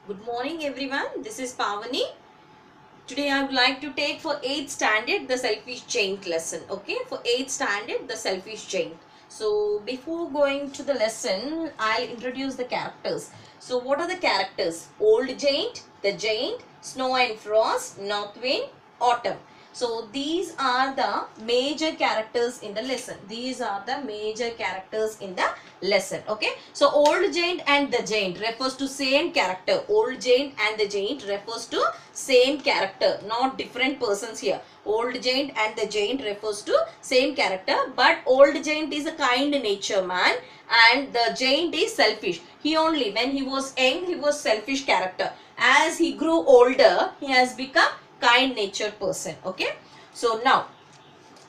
Good morning everyone. This is Pavani. Today I would like to take for 8th standard the selfish giant lesson. Okay, for 8th standard the selfish giant. So before going to the lesson, I'll introduce the characters. So what are the characters? Old giant, the giant, snow and frost, north wind, autumn. So these are the major characters in the lesson. These are the major characters in the lesson. Okay. So old giant and the giant refers to same character. Old giant and the giant refers to same character, not different persons here. Old giant and the giant refers to same character, but old giant is a kind nature man and the giant is selfish. He only, when he was young, he was selfish character. As he grew older, he has become kind natured person. Okay. So now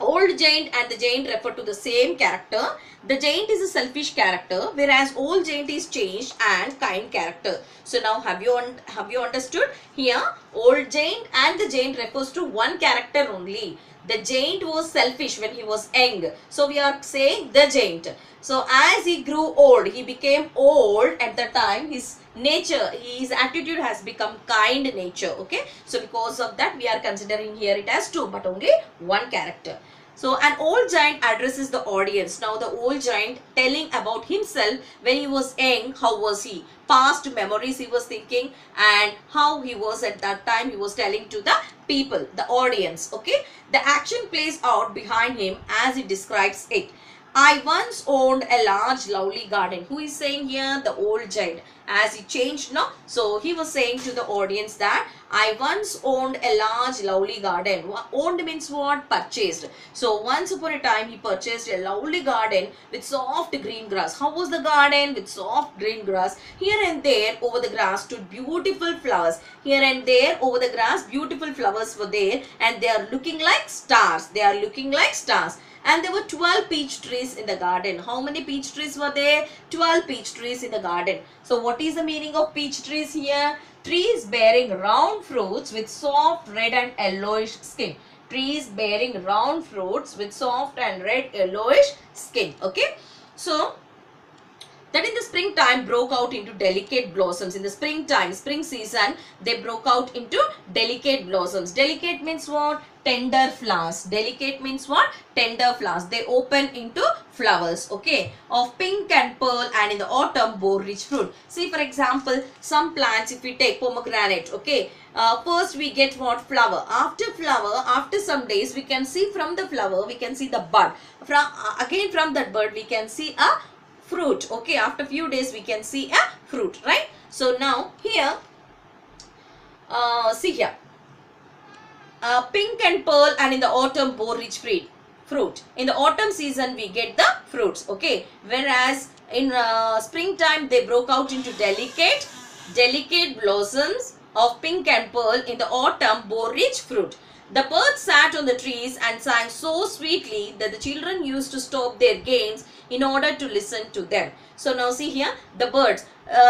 old giant and the giant refer to the same character. The giant is a selfish character, whereas old giant is changed and kind character. So now have you understood? Here old giant and the giant refers to one character only. The giant was selfish when he was young, so we are saying the giant. So as he grew old, he became old at the time, his nature, his attitude has become kind nature. Okay, so because of that we are considering here it as two, but only one character. So an old giant addresses the audience. Now the old giant telling about himself when he was young, how was he, past memories he was thinking, and how he was at that time, he was telling to the people, the audience. Okay, the action plays out behind him as he describes it. I once owned a large lovely garden. Who is saying here? The old giant. As he changed, no? So he was saying to the audience that I once owned a large lovely garden. Owned means what? Purchased. So once upon a time he purchased a lovely garden with soft green grass. How was the garden? With soft green grass. Here and there over the grass stood beautiful flowers. Here and there over the grass beautiful flowers were there, and they are looking like stars. They are looking like stars. And there were 12 peach trees in the garden. How many peach trees were there? 12 peach trees in the garden. So what is the meaning of peach trees here? Trees bearing round fruits with soft red and yellowish skin. Trees bearing round fruits with soft and red yellowish skin. Okay. So that in the springtime broke out into delicate blossoms. In the springtime, spring season, they broke out into delicate blossoms. Delicate means what? Tender flowers. Delicate means what? Tender flowers. They open into flowers, okay, of pink and pearl, and in the autumn bore rich fruit. See, for example, some plants, if we take pomegranate, okay, first we get what? Flower. After flower, after some days, we can see from the flower, we can see the bud. From again from that bud, we can see a fruit. Okay, after few days we can see a fruit, right? So now here, see here, pink and pearl, and in the autumn bore rich fruit. In the autumn season we get the fruits. Okay, whereas in springtime they broke out into delicate blossoms of pink and pearl. In the autumn bore rich fruit. The birds sat on the trees and sang so sweetly that the children used to stop their games in order to listen to them. So now see here, the birds,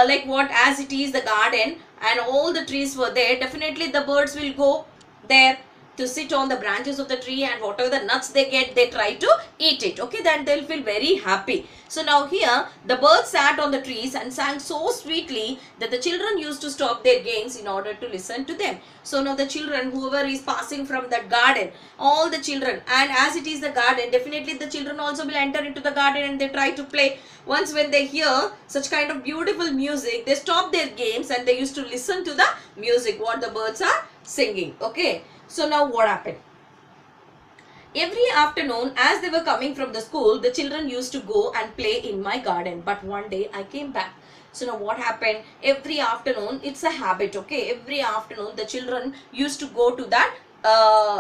like what, as it is the garden and all the trees were there, definitely the birds will go there to sit on the branches of the tree, and whatever the nuts they get, they try to eat it. Okay, then they'll feel very happy. So now here the birds sat on the trees and sang so sweetly that the children used to stop their games in order to listen to them. So now the children, whoever is passing from that garden, all the children, and as it is the garden, definitely the children also will enter into the garden and they try to play. Once when they hear such kind of beautiful music, they stop their games and they used to listen to the music what the birds are singing. Okay, so now what happened? Every afternoon as they were coming from the school, the children used to go and play in my garden. But one day I came back. So now what happened? Every afternoon, it's a habit, okay? Every afternoon the children used to go to that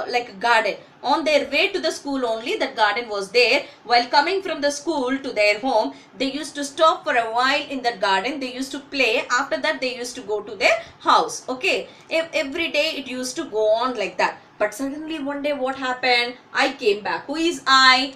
like garden. On their way to the school only, that garden was there. While coming from the school to their home, they used to stop for a while in that garden. They used to play. After that, they used to go to their house. Okay, every day it used to go on like that. But suddenly one day what happened? I came back. Who is I?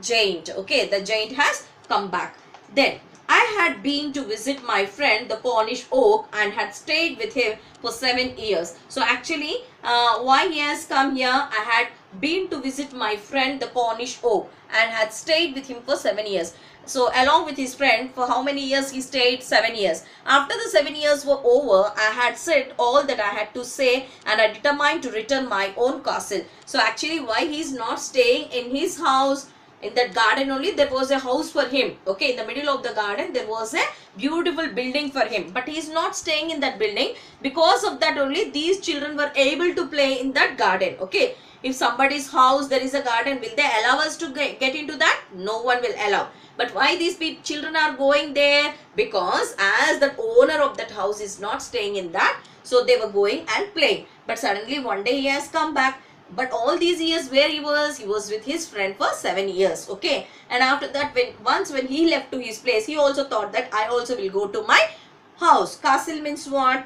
Giant. Okay, the giant has come back. Then I had been to visit my friend the Cornish oak and had stayed with him for 7 years. So actually why he has come here? I had been to visit my friend the Cornish oak and had stayed with him for 7 years. So along with his friend, for how many years he stayed? 7 years. After the 7 years were over, I had said all that I had to say and I determined to return my own castle. So actually why he is not staying in his house, in that garden only, there was a house for him. Okay, in the middle of the garden there was a beautiful building for him, but he is not staying in that building. Because of that only these children were able to play in that garden. Okay, if somebody's house there is a garden, will they allow us to get into that? No one will allow. But why these children are going there? Because as the owner of that house is not staying in that, so they were going and playing. But suddenly one day he has come back. But all these years where he was with his friend for 7 years. Okay, and after that, when he left to his place, he also thought that I also will go to my house. Castle means what?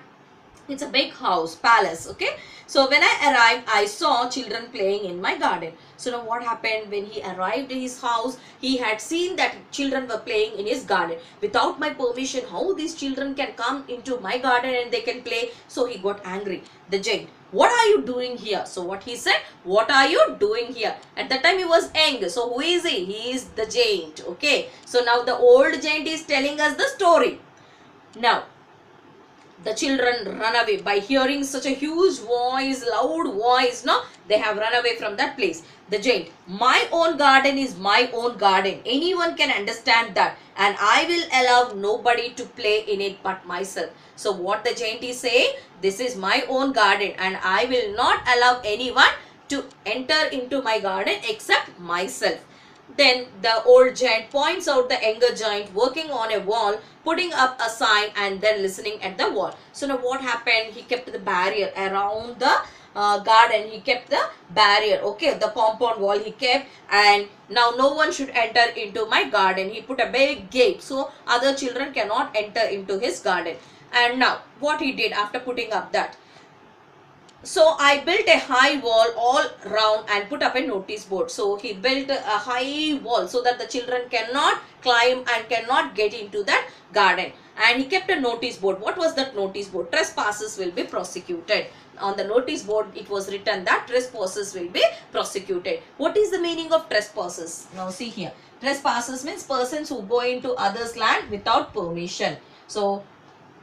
It's a big house, palace. Okay, so when I arrived, I saw children playing in my garden. So now what happened? When he arrived in his house, he had seen that children were playing in his garden without my permission. How these children can come into my garden and they can play? So he got angry. The giant, what are you doing here? So what he said, what are you doing here? At that time he was young. So who is he? He is the giant. Okay, so now the old giant is telling us the story. Now the children run away by hearing such a huge voice, loud voice. No, they have run away from that place. The giant, my own garden is my own garden. Anyone can understand that, and I will allow nobody to play in it but myself. So what the giant is saying, this is my own garden and I will not allow anyone to enter into my garden except myself. Then the old giant points out the younger giant working on a wall, putting up a sign and then listening at the wall. So now what happened? He kept the barrier around the garden. He kept the barrier, okay, the compound wall he kept, and now no one should enter into my garden. He put a big gate so other children cannot enter into his garden. And now what he did after putting up that, so I built a high wall all round and put up a notice board. So he built a high wall so that the children cannot climb and cannot get into that garden. And he kept a notice board. What was that notice board? Trespassers will be prosecuted. On the notice board it was written that trespassers will be prosecuted. What is the meaning of trespassers? Now see here. Trespassers means persons who go into others' land without permission. So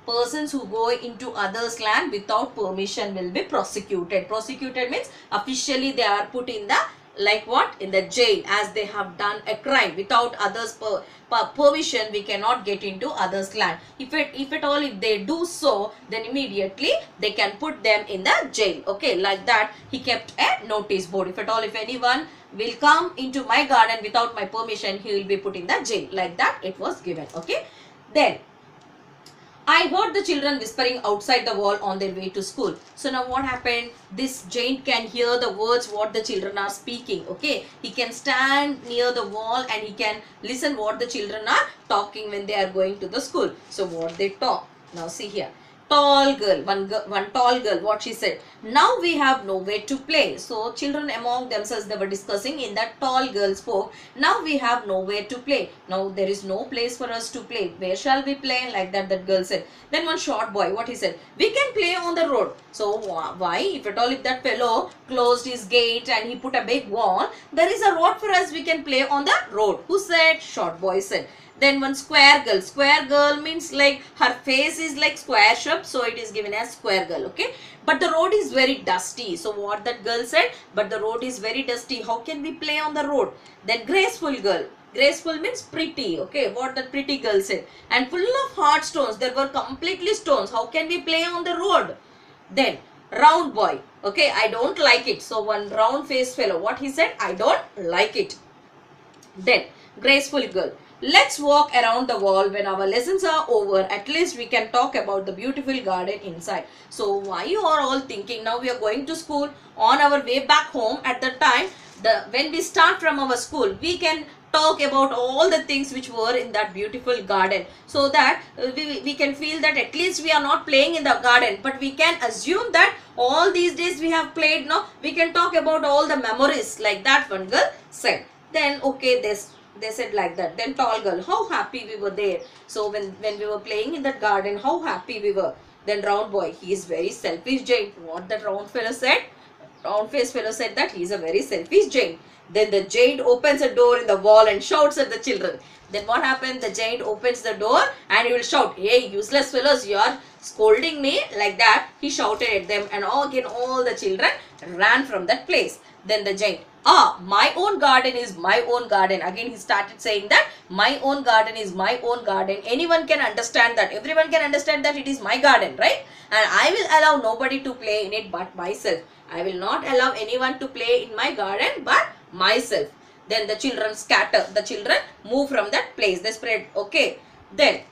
persons who go into others' land without permission will be prosecuted. Prosecuted means officially they are put in the, like what, in the jail, as they have done a crime. Without others' permission we cannot get into others' land. If they do so, then immediately they can put them in the jail. Okay, like that he kept a notice board. If anyone will come into my garden without my permission, he will be put in the jail. Like that it was given. Okay, then I heard the children whispering outside the wall on their way to school. So now what happened? This giant can hear the words what the children are speaking. Okay, he can stand near the wall and he can listen what the children are talking when they are going to the school. So what they talk. Now see here. Tall girl, one tall girl, what she said, now we have nowhere to play. So children among themselves, they were discussing. In that tall girl spoke, now we have nowhere to play. Now there is no place for us to play. Where shall we play? Like that girl said. Then one short boy, what he said, we can play on the road. So why? If that fellow closed his gate and he put a big wall, there is a road for us, we can play on the road. Who said? Short boy said. Then one square girl. Square girl means like her face is like square shape, so it is given as square girl. Okay, but the road is very dusty. So what that girl said, but the road is very dusty, how can we play on the road? Then graceful girl. Graceful means pretty. Okay, what that pretty girl said, and full of hard stones, there were completely stones, how can we play on the road? Then round boy. Okay, I don't like it. So one round faced fellow, what he said, I don't like it. Then graceful girl, let's walk around the wall. When our lessons are over, at least we can talk about the beautiful garden inside. So why you are all thinking, now we are going to school, on our way back home, at the time, when we start from our school, we can talk about all the things which were in that beautiful garden, so that we can feel that at least we are not playing in the garden, but we can assume that all these days we have played. Now we can talk about all the memories. Like that one girl said. Then okay, they said like that. Then tall girl, how happy we were there. So when we were playing in that garden, how happy we were. Then round boy, he is very selfish giant. What that round fellow said, round-faced fellow said that he is a very selfish giant. Then the giant opens a door in the wall and shouts at the children. Then what happened? The giant opens the door and he will shout, "Hey, useless fellows, you are scolding me," like that. He shouted at them, and again all the children ran from that place. Then the giant, my own garden is my own garden. Again he started saying that my own garden is my own garden. Anyone can understand that. Everyone can understand that it is my garden, right? And I will allow nobody to play in it but myself. I will not allow anyone to play in my garden but myself. Then the children scatter. The children move from that place. They spread. Okay. Then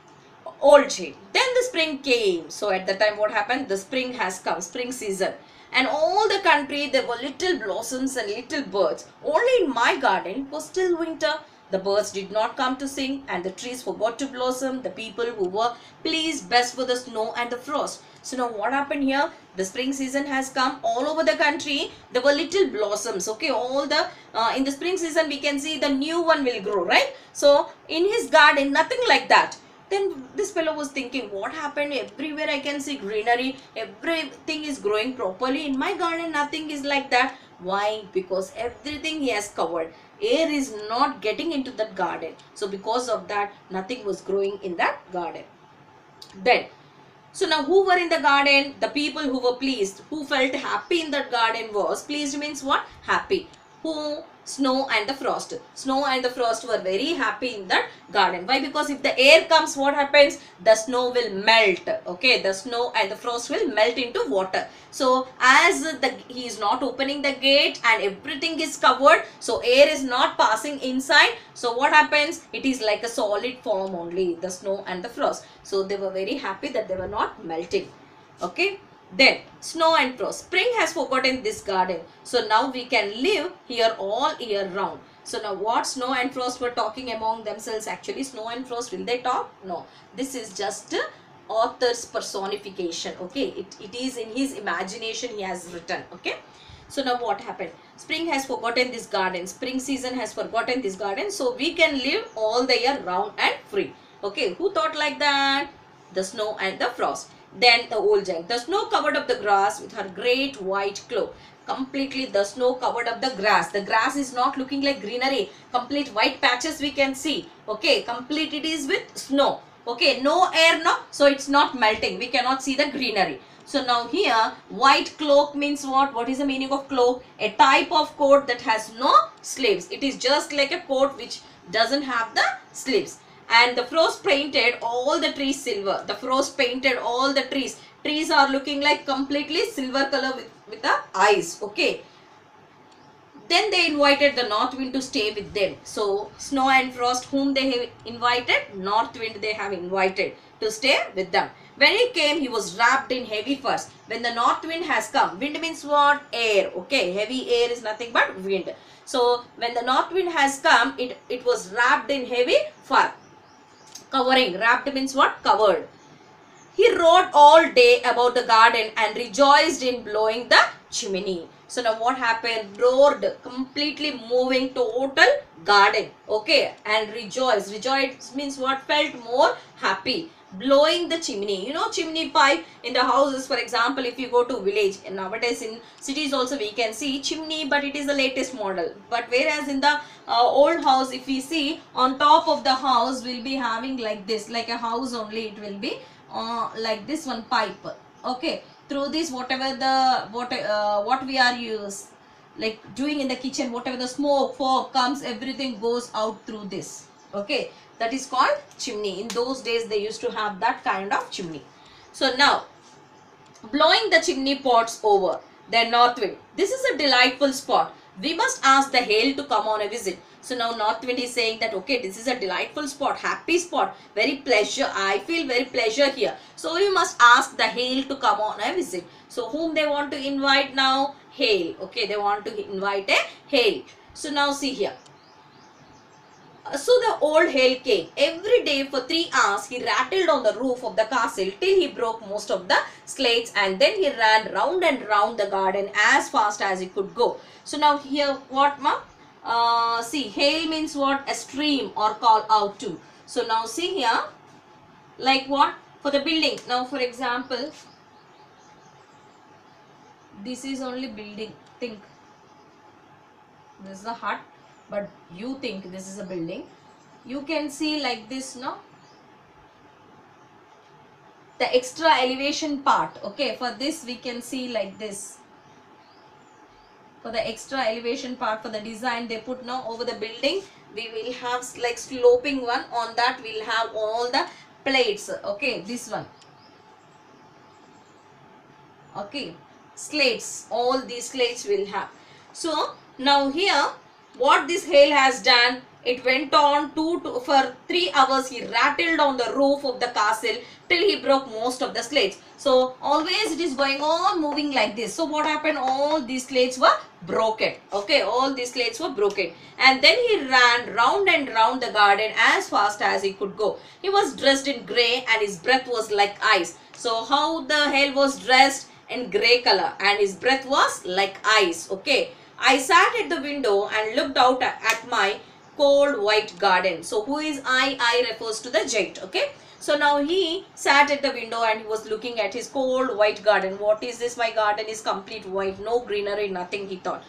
old shade. Then the spring came. So at the time what happened? The spring has come. Spring season. And all the country there were little blossoms and little birds. Only in my garden was still winter. The birds did not come to sing and the trees forgot to blossom. The people who were pleased best for the snow and the frost. So now what happened here? The spring season has come all over the country. There were little blossoms. Okay, all the in the spring season we can see the new one will grow, right? So in his garden nothing like that. Then this fellow was thinking, what happened? Everywhere I can see greenery. Everything is growing properly. In my garden nothing is like that. Why? Because everything he has covered. Air is not getting into that garden. So because of that nothing was growing in that garden. Then so now who were in the garden? The people who were pleased, who felt happy in that garden was, pleased means what? Happy. Who? Snow and the frost. Snow and the frost were very happy in that garden. Why? Because if the air comes, what happens? The snow will melt. Okay, the snow and the frost will melt into water. So as he is not opening the gate and everything is covered, so air is not passing inside. So what happens? It is like a solid form only, the snow and the frost. So they were very happy that they were not melting. Okay. Then snow and frost. Spring has forgotten this garden. So now we can live here all year round. So now what snow and frost were talking among themselves? Actually snow and frost, will they talk? No. This is just author's personification. Okay. It is in his imagination he has written. Okay. So now what happened? Spring has forgotten this garden. Spring season has forgotten this garden. So we can live all the year round and free. Okay. Who thought like that? The snow and the frost. Then the old giant. The snow covered up the grass with her great white cloak. Completely the snow covered up the grass. The grass is not looking like greenery. Complete white patches we can see. Okay, complete it is with snow. Okay, no air, no. So it's not melting. We cannot see the greenery. So now here white cloak means what? What is the meaning of cloak? A type of coat that has no sleeves. It is just like a coat which doesn't have the sleeves. And the frost painted all the trees silver. The frost painted all the trees. Trees are looking like completely silver color with the eyes. Okay. Then they invited the north wind to stay with them. So snow and frost, whom they have invited? North wind they have invited to stay with them. When he came, he was wrapped in heavy furs. When the north wind has come, wind means what? Air. Okay. Heavy air is nothing but wind. So when the north wind has come, it was wrapped in heavy fur. Covering. Wrapped means what? Covered. He rode all day about the garden and rejoiced in blowing the chimney. So now what happened? Roared, completely moving total garden. Okay. And rejoiced. Rejoiced means what? Felt more happy. Blowing the chimney. You know chimney pipe in the houses, for example, if you go to village, and nowadays in cities also we can see chimney, but it is the latest model. But whereas in the old house, if we see, on top of the house will be having like this, like a house only, it will be like this one pipe. Okay, through this whatever the what we are like doing in the kitchen, whatever the smoke, fog comes, everything goes out through this. Okay, that is called chimney. In those days they used to have that kind of chimney. So now blowing the chimney pots over. Then north wind. This is a delightful spot. We must ask the hail to come on a visit. So now north wind is saying that okay, this is a delightful spot, happy spot, very pleasure. I feel very pleasure here. So we must ask the hail to come on a visit. So whom they want to invite now? Hail. Okay, they want to invite a hail. So now see here. So the old hail came. Every day for 3 hours he rattled on the roof of the castle till he broke most of the slates, and then he ran round and round the garden as fast as he could go. So now here what ma? See, hail means what? A stream or call out to. So now see here, like what? For the building. Now for example, This is only building. Think. This is a hut, but you think this is a building. You can see like this, no? The extra elevation part. Okay, for this we can see like this. For the extra elevation part, for the design they put now over the building, we will have like sloping one. On that we'll have all the plates. Okay, this one. Okay, slates, all these slates will have. So now here what this hail has done, it went on for 3 hours. He rattled on the roof of the castle till he broke most of the slates. So always it is going on moving like this. So what happened, all these slates were broken. Okay, all these slates were broken, and then he ran round and round the garden as fast as he could go. He was dressed in grey and his breath was like ice. So how the hail was dressed? In grey color, and his breath was like ice. Okay, I sat at the window and looked out at my cold white garden. So who is I? I refers to the giant. Okay, so now he sat at the window and he was looking at his cold white garden. What is this? My garden is complete white, no greenery, nothing, he thought.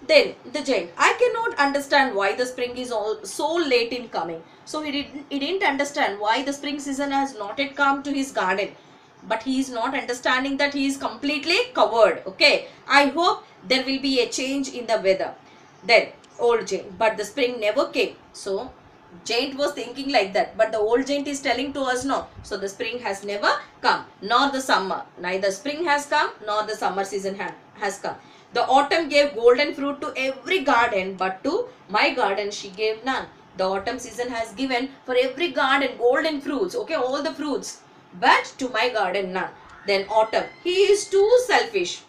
Then the giant, I cannot understand why the spring is all so late in coming. So he didn't understand why the spring season has not yet come to his garden. But he is not understanding that he is completely covered. Okay, I hope there will be a change in the weather. Then old giant, but the spring never came. So giant was thinking like that, but the old giant is telling to us no. So the spring has never come, nor the summer. Neither spring has come, nor the summer season has come. The autumn gave golden fruit to every garden, but to my garden she gave none. The autumn season has given for every garden golden fruits. Okay, all the fruits, but to my garden none. Then autumn, he is too selfish.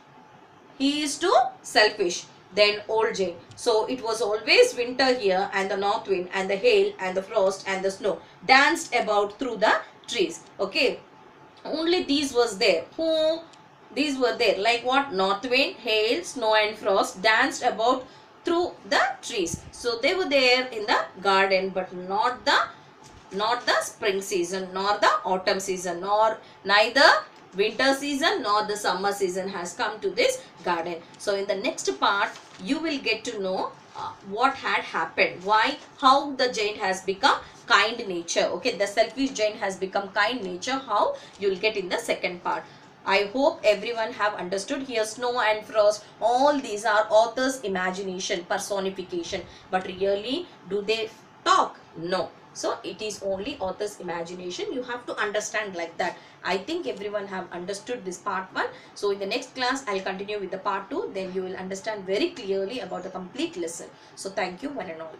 He is too selfish. Then old giant, so it was always winter here, and the north wind and the hail and the frost and the snow danced about through the trees. Okay, only these was there. Who? These were there. Like what? North wind, hail, snow and frost danced about through the trees. So they were there in the garden, but not the spring season, nor the autumn season, nor neither winter season nor the summer season has come to this garden. So in the next part you will get to know what had happened, how the giant has become kind nature. Okay, the selfish giant has become kind nature. How, you will get in the second part. I hope everyone have understood. Here snow and frost, all these are author's imagination, personification, but really do they talk? No. So it is only author's imagination. You have to understand like that. I think everyone have understood this part 1. So in the next class I will continue with the part 2. Then you will understand very clearly about the complete lesson. So thank you one and all.